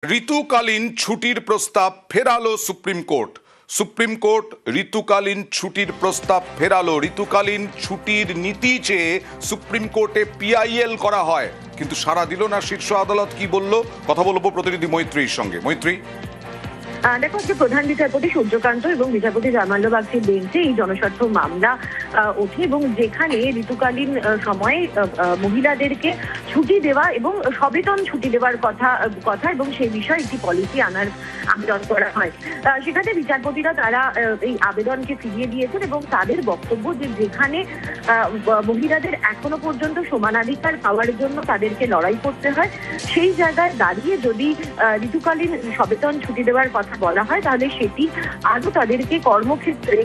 ঋতুকালীন ছুটির প্রস্তাব ফেরালো supreme court. Supreme court ঋতুকালীন ছুটির প্রস্তাব ফেরালো। ঋতুকালীন ছুটির নীতি চেয়ে সুপ্রিম কোর্টে পিআইএল করা হয়, কিন্তু সাড়া দিল না শীর্ষ আদালত। কি বলল, কথা বলবো প্রতিনিধি মৈত্রীর সঙ্গে। মৈত্রী, দেখো, আজকে প্রধান বিচারপতি সূর্যকান্ত এবং বিচারপতি জামাল বাগচির বেঞ্চে এই জনস্বার্থ মামলা ওঠে এবং যেখানে ঋতুকালীন সময়ে মহিলাদেরকে ছুটি দেওয়া এবং সবেতন ছুটি দেওয়ার কথা এবং সেই বিষয়ে একটি পলিসি আনার আবেদন করা হয়। সেখানে বিচারপতিরা তারা এই আবেদনকে ফিরিয়ে দিয়েছেন এবং তাদের বক্তব্য যে যেখানে মহিলাদের এখনো পর্যন্ত সমানাধিকার পাওয়ার জন্য তাদেরকে লড়াই করতে হয়, সেই জায়গায় দাঁড়িয়ে যদি ঋতুকালীন সবেতন ছুটি দেওয়ার কথা বলা হয় তাহলে সেটি আরো তাদেরকে কর্মক্ষেত্রে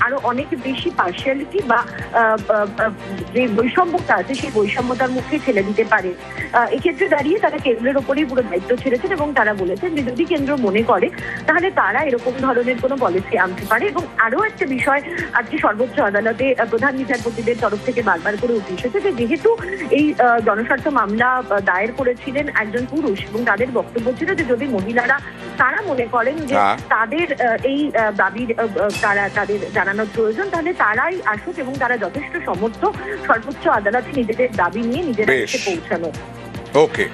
আরো অনেক বেশি পার্সিয়ালিটি বা যে বৈষম্যতা আছে সেই বৈষম্যতার মুখে ঠেলে দিতে পারে। এক্ষেত্রে দাঁড়িয়ে তারা কেন্দ্রের ওপরেই পুরো দায়িত্ব ছেড়েছেন এবং তারা বলেছেন যে যদি কেন্দ্র মনে করে তাহলে তারা এরকম ধরনের কোনো পলিসি আনতে পারে। এবং আরো একটা বিষয় আজকে সর্বোচ্চ আদালতে প্রধান বিচারপতিদের তরফ থেকে বারবার করে উঠে এসেছে যে যেহেতু এই জনস্বার্থ মামলা দায়ের করেছিলেন একজন পুরুষ এবং তাদের বক্তব্য ছিল যে যদি মহিলারা তারা মনে করেন যে তাদের এই দাবির তাদের জানানোর প্রয়োজন তাহলে তারাই আসুক এবং তারা যথেষ্ট সমর্থ সর্বোচ্চ আদালতে নিজেদের দাবি নিয়ে নিজেরা এসে পৌঁছানো। ওকে।